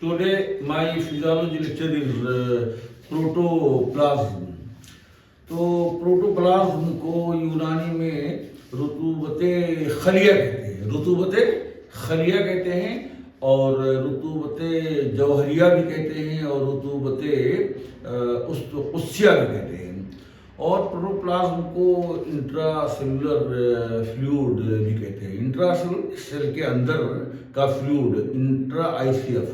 Today my physiology lecture is protoplasm. तो protoplasm को यूनानी में रुतूबते खलिया कहते हैं, रुतूबते खलिया कहते हैं और रुतूबते जौहरिया भी कहते हैं और रुतूबते उस्सिया भी कहते हैं। और प्रोटोप्लाज्म को इंट्रासेलुलर फ्लूइड भी कहते हैं। इंट्रासेलुलर सेल के अंदर का फ्लूइड इंट्रा आईसीएफ।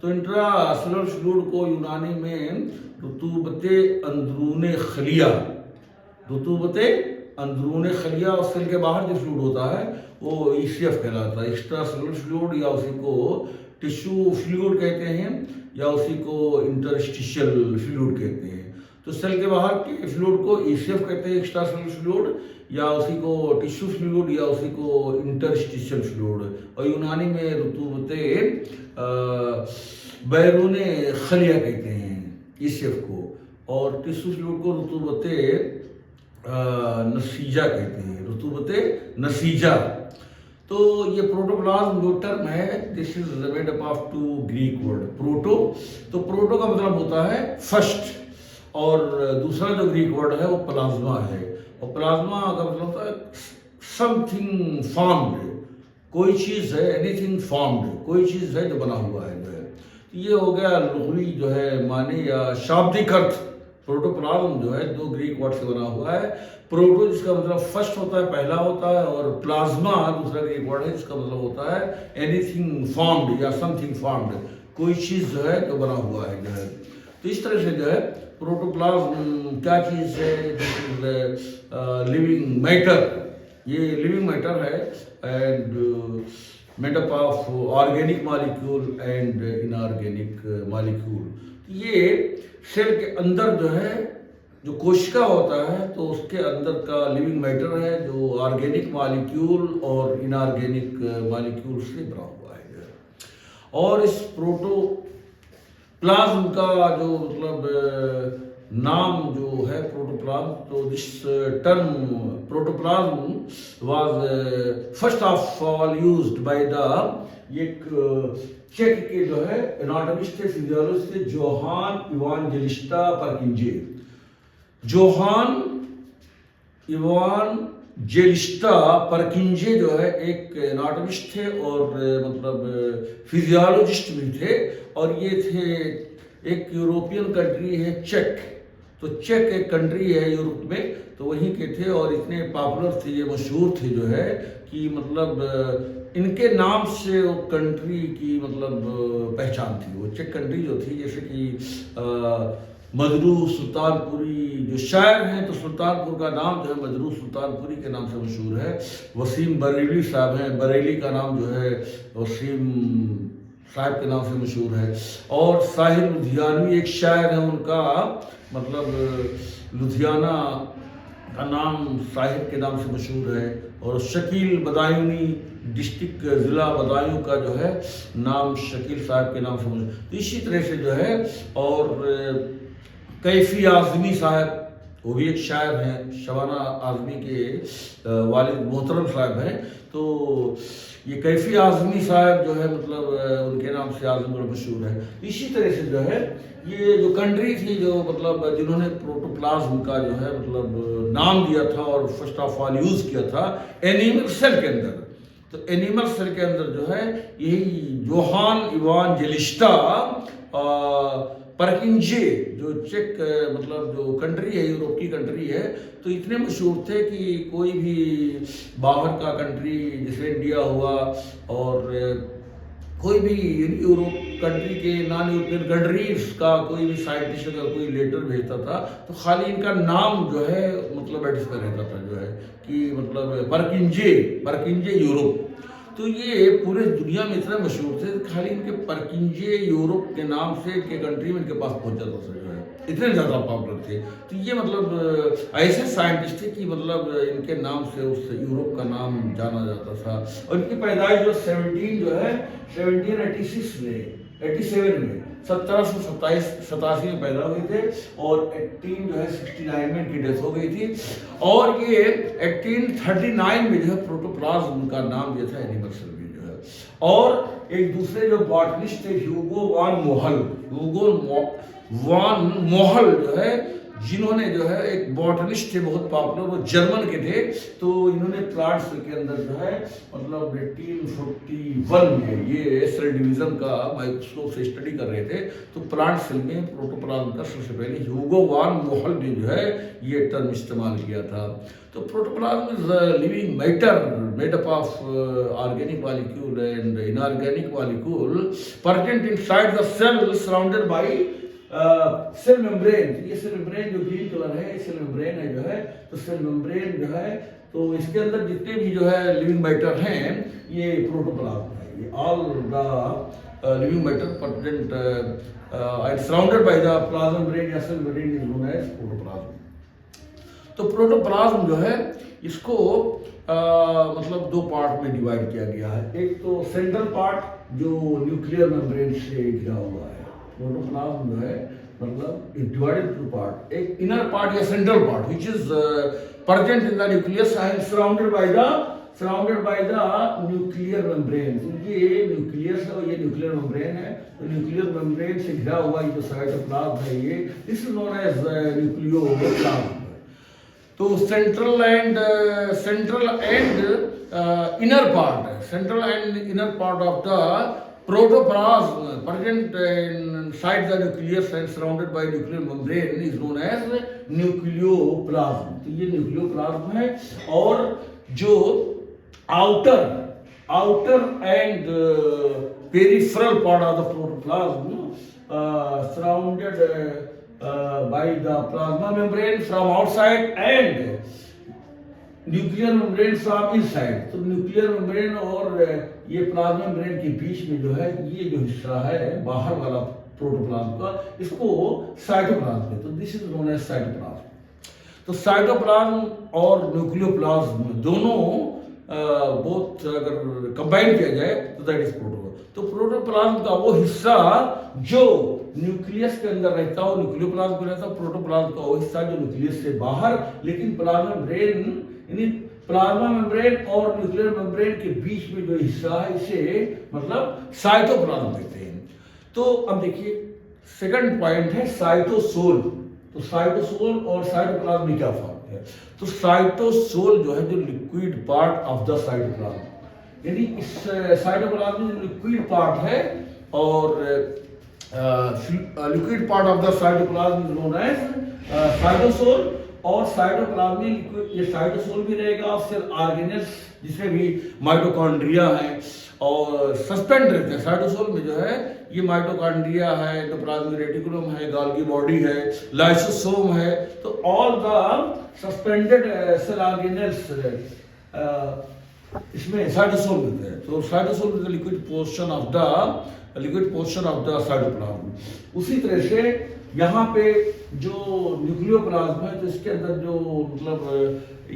तो इंट्रासेलुलर फ्लूइड को यूनानी में रुतूबते अंदरूने खलिया, रुतूबते अंदरूने खलिया और सेल के बाहर जो फ्लूइड होता है वो ईसीएफ कहलाता है। एक्स्ट्रा सेलुलर फ्लूइड या उसी को टिश्यू फ्लूइड कहते हैं या उसी को इंटरस्टिशियल फ्लूइड कहते हैं। तो सेल के बाहर के फ्लूइड को ईसीएफ कहते हैं, एक्स्ट्रा सेलुलर फ्लूइड, या उसी को टिश्यू फ्लूइड या उसी को इंटरस्टिशियल फ्लूइड। और यूनानी में रुतूबते बैरूने खलिया कहते हैं ईसीएफ को, और टिश्यू फ्लूइड को रुतूबते नसीजा कहते हैं, रुतूबते नसीजा। तो ये प्रोटोप्लाज्म जो टर्म है, this is made up of two Greek word. Proto, तो प्रोटो का मतलब होता है फर्स्ट, और दूसरा जो ग्रीक वर्ड है वो प्लाज्मा है। और प्लाज्मा का मतलब होता है समथिंग फॉर्म्ड, कोई चीज़ है, एनीथिंग फॉर्म्ड, कोई चीज़ है जो बना हुआ है जो है। तो ये हो गया लुग़वी जो है माने या शाब्दिक अर्थ। प्रोटोप्लाज्म जो है दो ग्रीक वर्ड से बना हुआ है। प्रोटो जिसका मतलब फर्स्ट होता है, पहला होता है, और प्लाज्मा दूसरा ग्रीक वर्ड है जिसका मतलब होता है एनीथिंग फॉर्म्ड या समथिंग फॉर्म्ड, कोई चीज़ जो है जो बना हुआ है जो है। तो इस तरह से जो है प्रोटोप्लाज्म क्या चीज़ है, लिविंग मैटर। ये लिविंग मैटर है and made up of organic molecule and inorganic molecule. ये सेल के अंदर जो है जो कोशिका होता है तो उसके अंदर का लिविंग मैटर है जो ऑर्गेनिक मॉलिक्यूल और इनऑर्गेनिक मॉलिक्यूल से बना हुआ है। और इस प्रोटोप्लाज्म का जो मतलब नाम जो है प्रोटोप्लाज्म, तो this term protoplasm was first of all used by the एक चेक के जो है एनाटॉमिस्ट थे, फिजियोलॉजिस्ट थे, जोहान इवांजेलिस्टा परकिंजे। जोहान इवांजेलिस्टा परकिंजे जो है एक एनाटॉमिस्ट थे और मतलब फिजियोलॉजिस्ट भी थे, और ये थे एक यूरोपियन कंट्री है चेक। तो चेक एक कंट्री है यूरोप में, तो वहीं के थे और इतने पॉपुलर थे, ये मशहूर थे जो है कि मतलब इनके नाम से वो कंट्री की मतलब पहचान थी। वो चेक कंट्री जो थी, जैसे कि मजरू सुल्तानपुरी जो शायर हैं, तो सुल्तानपुर का नाम जो है मजरू सुल्तानपुरी के नाम से मशहूर है। वसीम बरेली साहब हैं, बरेली का नाम जो है वसीम साहब के नाम से मशहूर है। और साहिर लुधियानवी एक शायर है, उनका मतलब लुधियाना का नाम साहिर के नाम से मशहूर है। और शकील बदायूनी डिस्ट्रिक्ट ज़िला बदायूं का जो है नाम शकील साहब के नाम से मशहूर। तो इसी तरह से जो है, और कैफ़ी आज़मी साहब वो भी एक शायर हैं, शबाना आज़मी के वालिद मोहतरम साहब हैं। तो ये कैफ़ी आज़मी साहब जो है मतलब उनके नाम से आज़मगढ़ मशहूर है। इसी तरह से जो है ये जो कंट्री थी जो मतलब जिन्होंने प्रोटोप्लाज्म का जो है मतलब नाम दिया था और फर्स्ट ऑफ ऑल यूज़ किया था एनिमल सेल के अंदर। तो एनिमल सेल के अंदर जो है यही जोहान इवांजेलिस्टा परकिंजे जो चेक मतलब जो कंट्री है, यूरोप की कंट्री है, तो इतने मशहूर थे कि कोई भी बाहर का कंट्री जैसे इंडिया हुआ और कोई भी यूरोप कंट्री के नॉन यूरोपियन कंट्रीज का कोई भी साइंटिस्ट अगर कोई लेटर भेजता था तो खाली इनका नाम जो है मतलब एड्रेस पर रहता था जो है कि मतलब परकिंजे यूरोप। तो ये पूरे दुनिया में इतना मशहूर थे, खाली इनके परकिंजे यूरोप के नाम से इनके कंट्री में इनके पास पहुंच जाता था जो है, इतने ज़्यादा पॉपुलर थे। तो ये मतलब ऐसे साइंटिस्ट थे कि मतलब इनके नाम से उस यूरोप का नाम जाना जाता था। और इनकी पैदाइश जो 1786 में 87 में 1787 में पैदा हुए थे और 18 जो है 69 में इनकी डेथ हो गई थी। और ये 1839 में जो है प्रोटोप्लाज्म का नाम दिया था एनिमल सेल जो है। और एक दूसरे जो बॉटनिस्ट थे ह्यूगो वान मोहल जो है, जिन्होंने जो है एक बॉटनिस्ट थे बहुत पॉपुलर, वो जर्मन के थे। तो इन्होंने प्लांट्स के अंदर जो है मतलब 1841 में ये सेल डिवीजन का माइक्रोस्कोप से स्टडी कर रहे थे। तो प्लांट सेल में प्रोटोप्लाज्म का सबसे पहले ह्यूगो वान मोहल ने जो है ये टर्म इस्तेमाल किया था। तो protoplasm is a living matter made up of organic molecule and inorganic molecule present inside the cell surrounded by cell membrane. ये सेल मेम्ब्रेन जो ग्रीन कलर है, सेल मेम्ब्रेन है जो है, तो सेल मेम्ब्रेन जो है तो इसके अंदर जितने भी जो है लिविंग मैटर हैं ये प्रोटोप्लाज्म है। ये all the living matter present and surrounded by the plasma membrane या cell membrane is known as protoplasm. तो प्रोटोप्लाज्म जो है इसको मतलब दो पार्ट में डिवाइड किया गया है। एक तो सेंट्रल पार्ट जो न्यूक्लियर मेम्ब्रेन से घिरा हुआ है। प्रोटोप्लाज्म जो है मतलब डिवाइडेड टू पार्ट, एक इनर पार्ट या central part which is present in the nucleus and surrounded by the nuclear membrane. तो ये न्यूक्लियस है और ये न्यूक्लियर मेम्ब्रेन है। तो न्यूक्लियर मेम्ब्रेन से घिरा हुआ ये जो साइटोप्लाज्म है ये this is known as nucleoplasm. तो central and inner part of the protoplasm present inside the nucleus and surrounded by nuclear membrane is known as nucleoplasm। तो ये न्यूक्लियोप्लाज्म है। और जो outer and peripheral part of the protoplasm surrounded by the plasma membrane from outside and nuclear membrane from inside. तो nuclear membrane और ये plasma membrane के बीच में जो है ये जो हिस्सा है बाहर वाला प्रोटोप्लाज्म का, इसको साइटोप्लाज्म कहते हैं। तो this is known as cytoplasm. तो साइटोप्लाज्म और न्यूक्लियोप्लाज्म दोनों बोथ अगर कंबाइन किया जाए तो दैट इज प्रोटोप्लाज्म। तो प्रोटोप्लाज्म का वो हिस्सा जो न्यूक्लियस के अंदर रहता हो न्यूक्लियोप्लाज्म को रहता है। प्रोटोप्लाज्म का वो हिस्सा जो न्यूक्लियस से बाहर, लेकिन प्लाज्मा मेम्ब्रेन और न्यूक्लियर मेम्ब्रेन के बीच में जो हिस्सा है इसे मतलब साइटोप्लाज्म कहते हैं। तो अब देखिए सेकंड पॉइंट है साइटोसोल। तो साइटोसोल और साइटोप्लाज्म में क्या फर्क है? तो साइटोसोल जो है जो liquid part of the cytoplasm, यानी इस साइटोप्लाज्म में लिक्विड पार्ट है और liquid part of the cytoplasm is known as cytosol. और साइटोप्लाज्म में लिक्विड ये साइटोसोल भी रहेगा और सेल ऑर्गेनेल्स जिसमें भी माइटोकॉन्ड्रिया है और सस्पेंड रहते हैं। साइटोसोल में जो है ये माइटोकॉन्ड्रिया है, एंडोप्लाज्मिक रेटिकुलम है, गोल्गी बॉडी है, लाइसोसोम है। तो all the suspended cell organelles इसमें साइटोसोल मिलते हैं। तो cytosol is the liquid portion of the cytoplasm. उसी तरह से यहाँ पे जो न्यूक्लियोप्लाज्म है तो इसके अंदर जो मतलब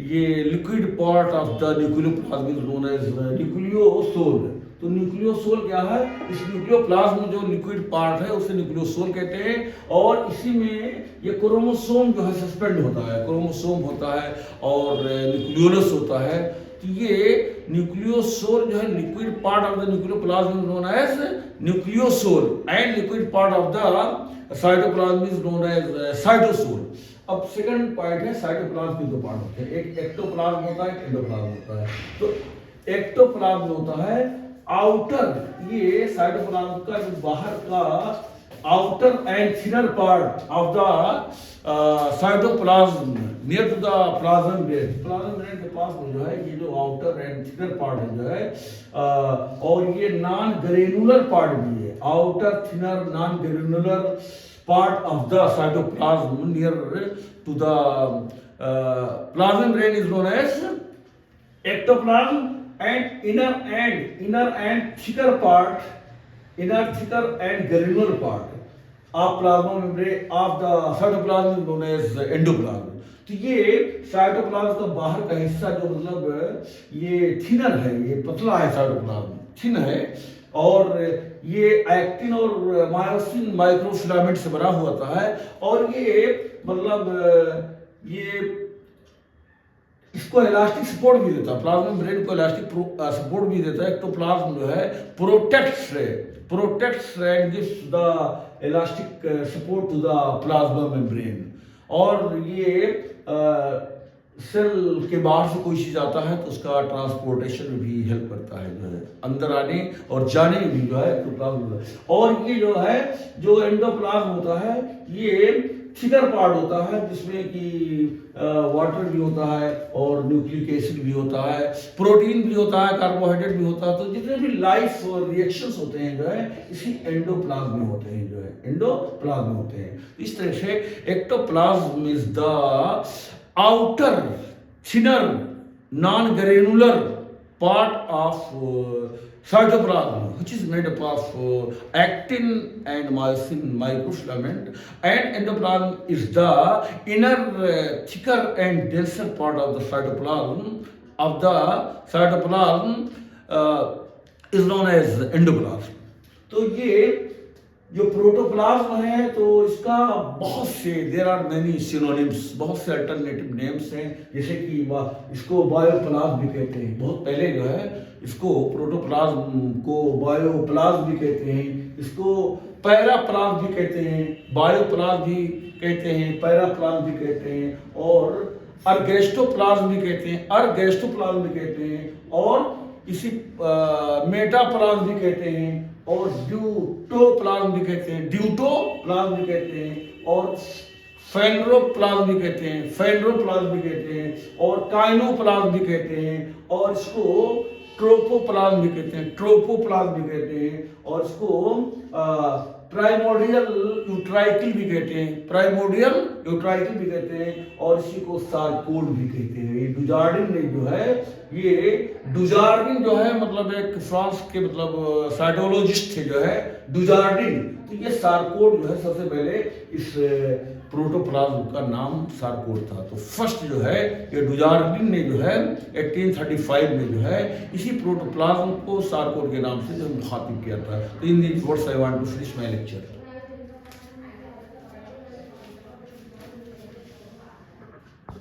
ये liquid part of the nucleoplasm is known as nucleosol. तो न्यूक्लियोसोल क्या है? इस न्यूक्लियोप्लाज्म में जो लिक्विड पार्ट है उसे न्यूक्लियोसोल कहते हैं। और इसी में ये क्रोमोसोम जो है सस्पेंड होता है, क्रोमोसोम होता है और न्यूक्लियोलस होता है। तो ये न्यूक्लियोसोल जो है liquid part of the nucleoplasm is known as nucleosol and liquid part of the cytoplasm is known as cytosol. अब सेकंड पॉइंट है साइटोप्लाज्म के दो पार्ट होते हैं, एक एक्टोप्लाज्म होता है, एक एंडोप्लाज्म होता है। तो एक्टोप्लाज्म होता है आउटर, ये साइटोप्लाज्म का जो बाहर का outer and thinner part of the cytoplasm near to the plasma membrane. Plasma membrane के पास में जो है ये जो आउटर एंड थिनर पार्ट है जो है और ये नॉन ग्रेनुलर पार्ट भी है। Outer thinner non granular part of the cytoplasm near to the plasma membrane is known as ectoplasm and inner and thicker part, inner thicker and granular part of plasma membrane of the cytoplasm is known as endoplasm। तो ये cytoplasm का बाहर का हिस्सा जो मतलब ये thinner है, ये पतला है, साइटोप्लाज्म थिन है और ये एक्टिन और मायोसिन माइक्रोफिलामेंट से बना हुआ है। और ये मतलब ये इसको इलास्टिक सपोर्ट भी देता है, प्लाज्मा मेम्ब्रेन को इलास्टिक सपोर्ट भी देता है। एक्टोप्लाज्म जो है protects and gives the elastic support to the plasma membrane. और ये सेल के बाहर से कोई चीज आता है तो उसका ट्रांसपोर्टेशन में भी हेल्प करता है, जो है अंदर आने और जाने में भी जो है एक्टोप्लाज्म। और ये जो है जो एंडोप्लाज्म होता है ये थिकर पार्ट होता है, जिसमें कि वाटर भी होता है और न्यूक्लिक एसिड भी होता है, प्रोटीन भी होता है, कार्बोहाइड्रेट भी होता है। तो जितने भी लाइफ रिएक्शंस होते हैं जो है इसी एंडोप्लाज्म में होते हैं, जो है एंडोप्लाज्म में होते हैं। इस तरह से ectoplasm is the outer thinner non-granular part of cytoplasm, which is made up of actin and myosin microfilament, and endoplasm is the inner thicker and denser part of the cytoplasm is known as endoplasm. तो ये जो protoplasm है तो इसका बहुत से there are many synonyms, बहुत से अल्टरनेटिव नेम्स हैं, जैसे कि इसको बायोप्लाज्म भी कहते हैं। बहुत पहले जो है इसको प्रोटोप्लाज्म को बायोप्लाज्म भी कहते हैं, इसको पैराप्लाज्म भी कहते हैं, बायोप्लाज्म भी कहते हैं, पैराप्लाज्म भी कहते हैं, और अर्गेस्टोप्लाज्म भी कहते हैं, अर्गेस्टोप्लाज्म भी कहते हैं, और इसी मेटाप्लाज्म भी कहते हैं, और ड्यूटोप्लाज्म भी कहते हैं, ड्यूटोप्लाज्म भी कहते हैं, और फेनरोप्लाज्म भी कहते हैं, फेनरोप्लाज्म भी कहते हैं, और काइनोप्लाज्म भी कहते हैं, और इसको ट्रोपोप्लाज्म भी कहते हैं, ट्रोपोप्लाज्म भी कहते हैं, और इसको प्राइमोडियल यूट्राइकल भी कहते हैं, प्राइमोडियल यूट्राइकल भी कहते हैं, और इसी को सार्कोड भी कहते हैं। ये डुजार्डिन ने जो है ये डुजार्डिन जो है मतलब एक फ्रांस के मतलब साइटोलॉजिस्ट थे जो है डुजार्डिन। तो ये सार्कोड जो है सबसे पहले इस प्रोटोप्लाज्म का नाम सार्कोड था। तो फर्स्ट जो है ये डुजार्डिन ने जो है 1835 में जो है इसी प्रोटोप्लाज्म को सार्कोड के नाम से जो मुखातिब किया था। तो in these words I want to finish my lecture.